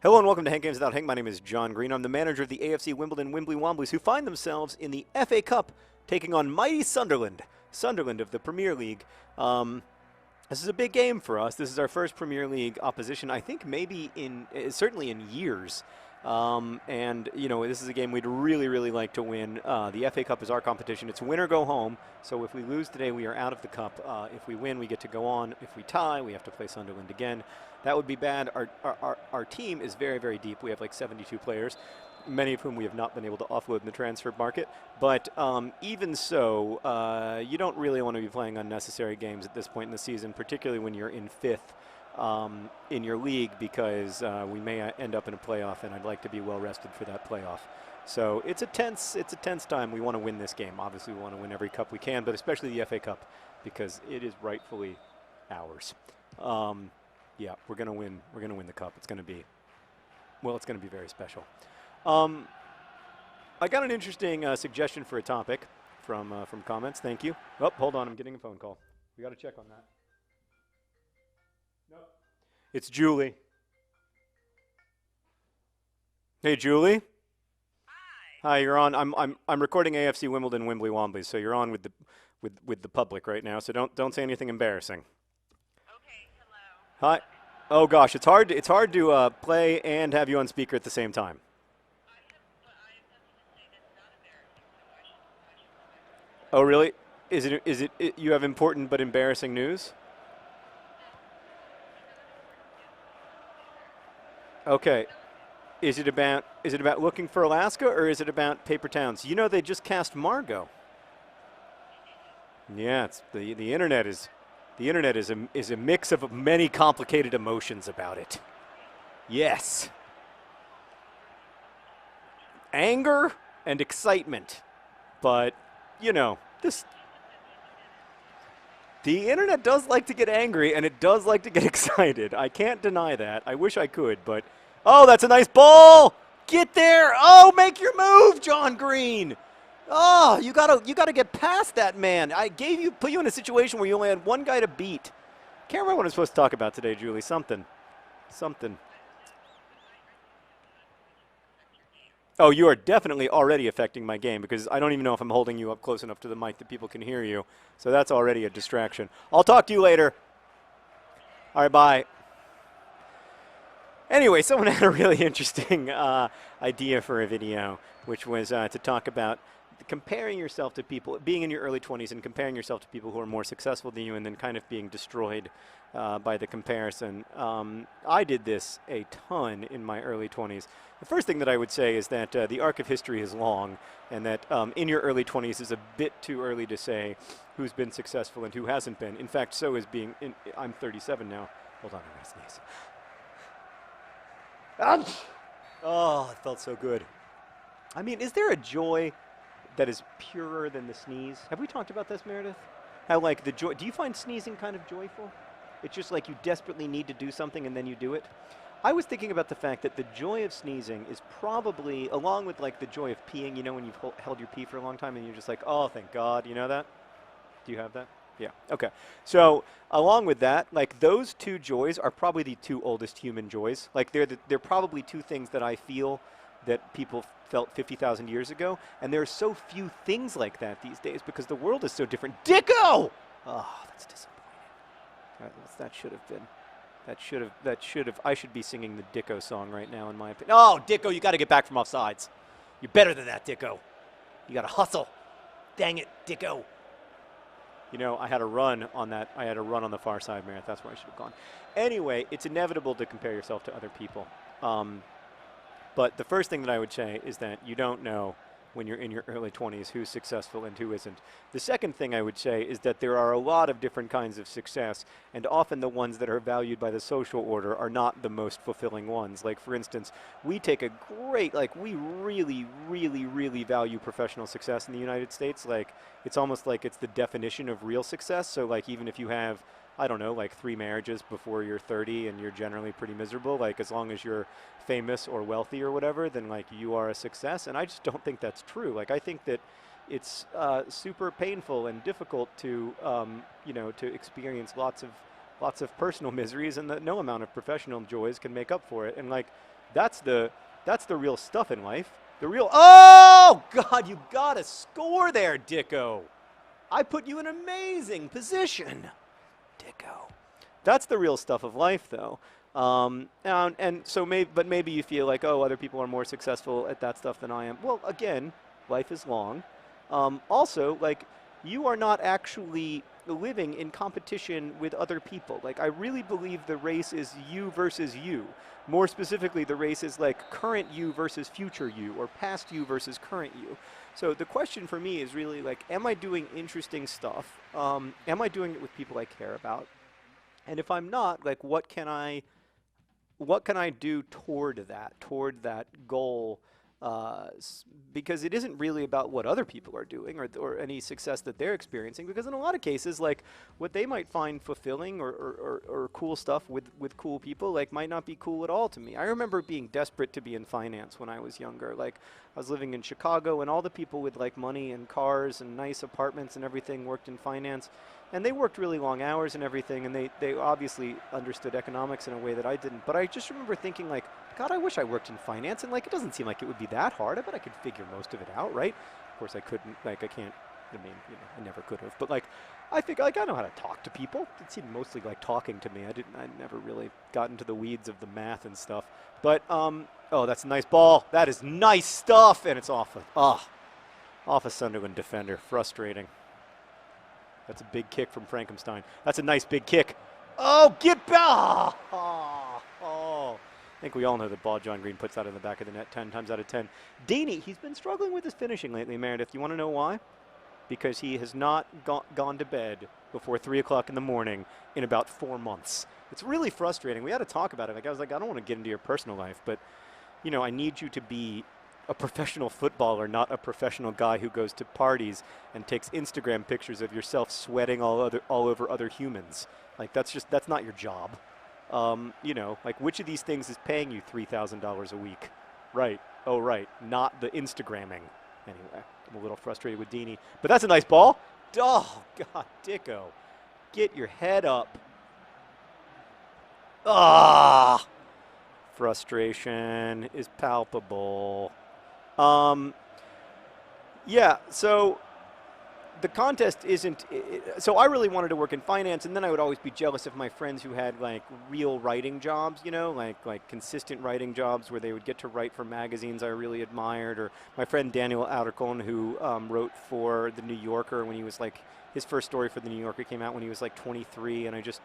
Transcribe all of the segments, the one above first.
Hello and welcome to Hank Games Without Hank. My name is John Green. I'm the manager of the AFC Wimbledon Wimbly Womblys, who find themselves in the FA Cup taking on mighty Sunderland. Sunderland of the Premier League. This is a big game for us. This is our first Premier League opposition, I think maybe certainly in years. And, you know, this is a game we'd really like to win. The FA Cup is our competition. It's win or go home. So if we lose today, we are out of the cup. If we win, we get to go on. If we tie, we have to play Sunderland again. That would be bad. Our team is very deep. We have like 72 players, many of whom we have not been able to offload in the transfer market. But even so, you don't really want to be playing unnecessary games at this point in the season, particularly when you're in fifth in your league, because we may end up in a playoff, and I'd like to be well rested for that playoff. So it's a tense time. We want to win this game. Obviously, we want to win every cup we can, but especially the FA Cup, because it is rightfully ours. Yeah, we're gonna win. We're gonna win the cup. It's gonna be very special. I got an interesting suggestion for a topic from comments. Thank you. Oh, hold on. I'm getting a phone call. We got to check on that. Nope. It's Julie. Hey, Julie. Hi, you're on. I'm recording AFC Wimbledon Wimbly Womblys, so you're on with the public right now. So don't say anything embarrassing. Okay, hello. Hi. Oh gosh, it's hard to play and have you on speaker at the same time. Oh really? Is it you have important but embarrassing news? Okay. Is it about looking for Alaska, or is it about paper towns? You know, they just cast Margot. Yeah, it's the internet is a mix of many complicated emotions about it. Yes. Anger and excitement. But, you know, the internet does like to get angry, and it does like to get excited. I can't deny that. I wish I could, but oh, that's a nice ball. Get there. Oh, make your move, John Green. Oh, you gotta get past that man. Put you in a situation where you only had one guy to beat. Can't remember what I'm supposed to talk about today, Julie. Something. Oh, you are definitely already affecting my game, because I don't even know if I'm holding you up close enough to the mic that people can hear you. So that's already a distraction. I'll talk to you later. All right, bye. Anyway, someone had a really interesting idea for a video, which was to talk about comparing yourself to people, being in your early 20s and comparing yourself to people who are more successful than you, and then kind of being destroyed by the comparison. I did this a ton in my early 20s. The first thing that I would say is that the arc of history is long, and that in your early 20s is a bit too early to say who's been successful and who hasn't been. In fact, so is I'm 37 now. Hold on, I'm going to sneeze. Oh, it felt so good. I mean, is there a joy that is purer than the sneeze? Have we talked about this, Meredith? How, like, the joy, do you find sneezing kind of joyful? It's just like you desperately need to do something and then you do it? I was thinking about the fact that the joy of sneezing is probably, along with, like, the joy of peeing, you know, when you've held your pee for a long time and you're just like, oh, thank God, you know that? Do you have that? Yeah, okay. So along with that, like, those two joys are probably the two oldest human joys. Like, they're probably two things that I feel that people felt 50,000 years ago, and there are so few things like that these days because the world is so different. Dicko! Oh, that's disappointing. That should have. I should be singing the Dicko song right now, in my opinion. Oh, Dicko, you got to get back from offsides. You're better than that, Dicko. You got to hustle. Dang it, Dicko. You know, I had a run on that. I had a run on the far side, Meredith. That's where I should have gone. Anyway, it's inevitable to compare yourself to other people. But the first thing that I would say is that you don't know when you're in your early 20s who's successful and who isn't. The second thing I would say is that there are a lot of different kinds of success, and often the ones that are valued by the social order are not the most fulfilling ones. Like, for instance, we take a great, like, we really value professional success in the United States. Like, it's almost like it's the definition of real success. So, like, even if you have, I don't know, like 3 marriages before you're 30 and you're generally pretty miserable, like, as long as you're famous or wealthy or whatever, then, like, you are a success. And I just don't think that's true. Like, I think that it's super painful and difficult to, you know, to experience lots of personal miseries, and that no amount of professional joys can make up for it. And, like, That's the real stuff in life. The real. Oh God, you gotta score there, Dicko. I put you in an amazing position, Dicko. That's the real stuff of life, though. And so maybe you feel like, oh, other people are more successful at that stuff than I am. Well, again, life is long. Also, like, you are not actually living in competition with other people. Like, I really believe the race is you versus you. More specifically, the race is like current you versus future you, or past you versus current you. So the question for me is really like, am I doing interesting stuff? Am I doing it with people I care about? And if I'm not, like, what can I do toward that goal? Because it isn't really about what other people are doing or any success that they're experiencing. Because in a lot of cases, like, what they might find fulfilling or cool stuff with cool people, like, might not be cool at all to me. I remember being desperate to be in finance when I was younger. Like, I was living in Chicago, and all the people with like money and cars and nice apartments and everything worked in finance. And they worked really long hours and everything, and they obviously understood economics in a way that I didn't. But I just remember thinking, like, God, I wish I worked in finance, and like, it doesn't seem like it would be that hard. I bet I could figure most of it out, right? Of course I couldn't, like, I can't, I mean, you know, I never could have. But like, I think, like, I know how to talk to people. It seemed mostly like talking to me. I never really got into the weeds of the math and stuff. But, oh, that's a nice ball. That is nice stuff, and it's off a Sunderland defender. Frustrating. That's a big kick from Frankenstein. That's a nice big kick. Oh, get back! Oh. I think we all know the ball John Green puts out in the back of the net 10 times out of 10. Deeney, he's been struggling with his finishing lately, Meredith. You want to know why? Because he has not gone to bed before 3 o'clock in the morning in about 4 months. It's really frustrating. We had to talk about it. Like, I was like, I don't want to get into your personal life, but, you know, I need you to be a professional footballer, not a professional guy who goes to parties and takes Instagram pictures of yourself sweating all over other humans. Like, that's not your job. You know, like, which of these things is paying you $3,000 a week? Right. Oh, right. Not the Instagramming. Anyway, I'm a little frustrated with Deeney. But that's a nice ball. Oh, God, Dicko. Get your head up. Ah! Frustration is palpable. Yeah, so the contest isn't, so I really wanted to work in finance, and then I would always be jealous of my friends who had like real writing jobs, you know, like consistent writing jobs where they would get to write for magazines I really admired, or my friend Daniel Outercon, who wrote for The New Yorker when he was like, his first story for The New Yorker came out when he was like 23, and I just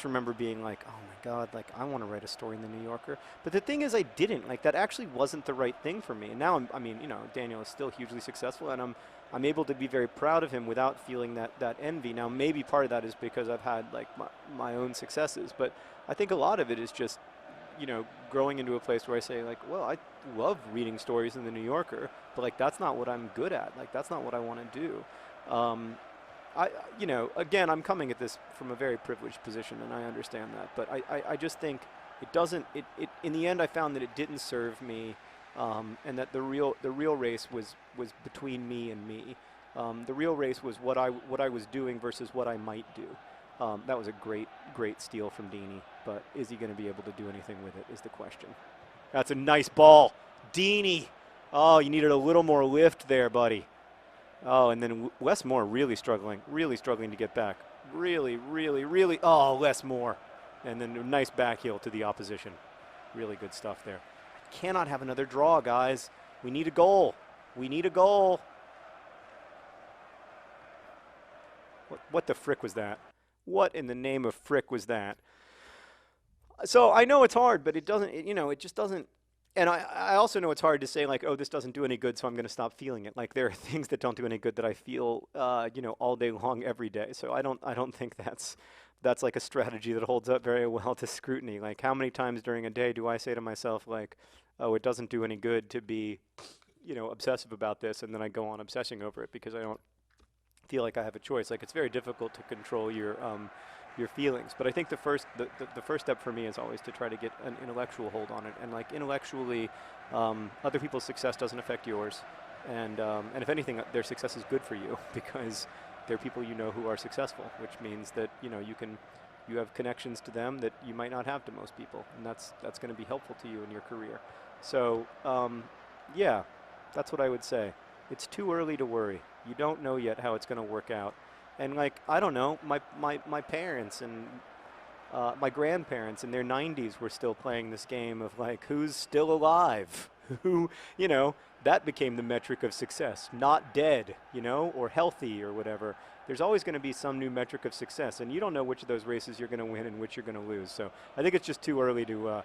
remember being like, oh my God, like, I want to write a story in The New Yorker. But the thing is, I didn't. Like, that actually wasn't the right thing for me. And now, I mean, you know, Daniel is still hugely successful, and I'm able to be very proud of him without feeling that envy. Now, maybe part of that is because I've had, like, my own successes. But I think a lot of it is just, you know, growing into a place where I say, like, well, I love reading stories in The New Yorker, but, like, that's not what I'm good at. Like, that's not what I want to do. You know, again, I'm coming at this from a very privileged position, and I understand that. But I just think it doesn't. In the end, I found that it didn't serve me, and that the real race was between me and me. The real race was what I was doing versus what I might do. That was a great steal from Deeney, but is he going to be able to do anything with it is the question. That's a nice ball, Deeney. Oh, you needed a little more lift there, buddy. Oh, and then Les Moore really struggling to get back. Really. Oh, Les Moore. And then a nice back heel to the opposition. Really good stuff there. Cannot have another draw, guys. We need a goal. We need a goal. What the frick was that? What in the name of frick was that? So I know it's hard, but it doesn't, you know, it just doesn't. And I also know it's hard to say, like, oh, this doesn't do any good, so I'm going to stop feeling it. Like, there are things that don't do any good that I feel, you know, all day long, every day. So I don't think that's like a strategy that holds up very well to scrutiny. Like, how many times during a day do I say to myself, like, oh, it doesn't do any good to be, you know, obsessive about this, and then I go on obsessing over it because I don't feel like I have a choice. Like, it's very difficult to control your feelings. But I think the first step for me is always to try to get an intellectual hold on it. And like, intellectually, other people's success doesn't affect yours. And if anything, their success is good for you because they're people you know who are successful, which means that, you know, you You have connections to them that you might not have to most people, and that's going to be helpful to you in your career. So, yeah, that's what I would say. It's too early to worry. You don't know yet how it's going to work out. And, like, I don't know, my parents and my grandparents in their 90s were still playing this game of, like, who's still alive? Who, you know, that became the metric of success. Not dead, you know, or healthy or whatever. There's always going to be some new metric of success, and you don't know which of those races you're going to win and which you're going to lose. So I think it's just too early to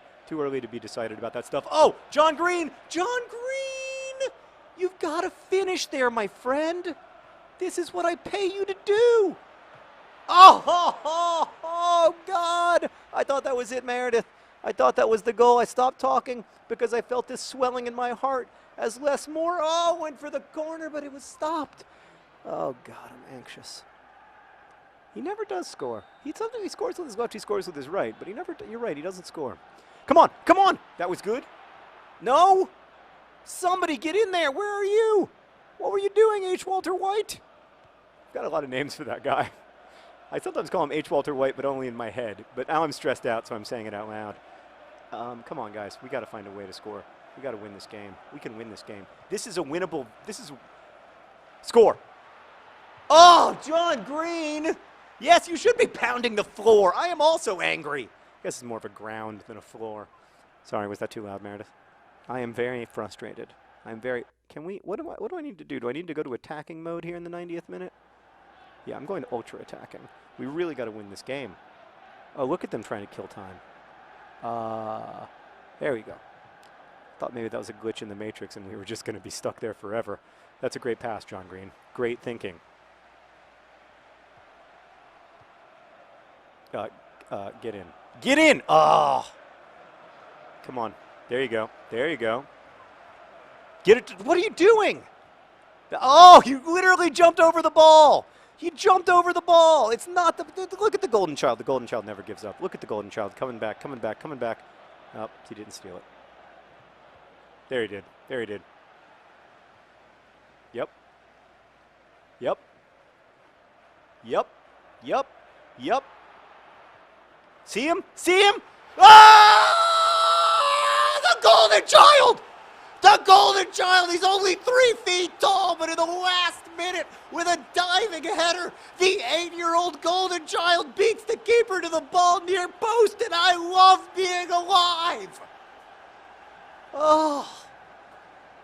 be decided about that stuff. Oh, John Green! John Green! You've got to finish there, my friend. This is what I pay you to do. Oh, God! I thought that was it, Meredith. I thought that was the goal. I stopped talking because I felt this swelling in my heart as Les Moore, went for the corner, but it was stopped. Oh, God, I'm anxious. He never does score. Sometimes he scores with his left, he scores with his right, but he never, you're right, he doesn't score. Come on, come on! That was good. No! Somebody get in there, where are you? What were you doing, H. Walter White? I've got a lot of names for that guy. I sometimes call him H. Walter White, but only in my head. But now I'm stressed out, so I'm saying it out loud. Come on, guys. We got to find a way to score. We got to win this game. We can win this game. This is a winnable. Score. Oh, John Green. Yes, you should be pounding the floor. I am also angry. I guess it's more of a ground than a floor. Sorry, was that too loud, Meredith? I am very frustrated. I'm very. Can we? What do I need to do? Do I need to go to attacking mode here in the 90th minute? Yeah, I'm going to ultra attacking. We really got to win this game. Oh, look at them trying to kill time. There we go. Thought maybe that was a glitch in the Matrix and we were just going to be stuck there forever. That's a great pass, John Green. Great thinking. Get in. Get in! Oh! Come on. There you go. There you go. Get it. What are you doing? Oh, you literally jumped over the ball. You jumped over the ball. It's not the. Look at the Golden Child. The Golden Child never gives up. Look at the Golden Child coming back, coming back, coming back. Oh, he didn't steal it. There he did. There he did. Yep. Yep. Yep. Yep. Yep. See him? See him? Ah! The Golden Child! The Golden Child! He's only 3 feet tall, but in the last minute, with a diving header, the 8-year-old Golden Child beats the keeper to the ball near post, and I love being alive! Oh.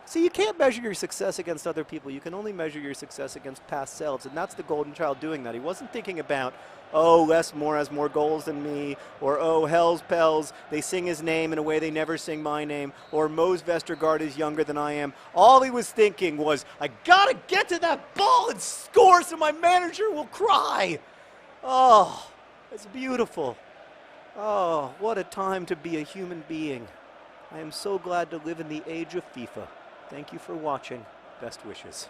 See, you can't measure your success against other people. You can only measure your success against past selves, and that's the Golden Child doing that. He wasn't thinking about, oh, Les Moore has more goals than me, or oh, Hell's Pels, they sing his name in a way they never sing my name, or Mose Vestergaard is younger than I am. All he was thinking was, I gotta get to that ball and score so my manager will cry. Oh, it's beautiful. Oh, what a time to be a human being. I am so glad to live in the age of FIFA. Thank you for watching. Best wishes.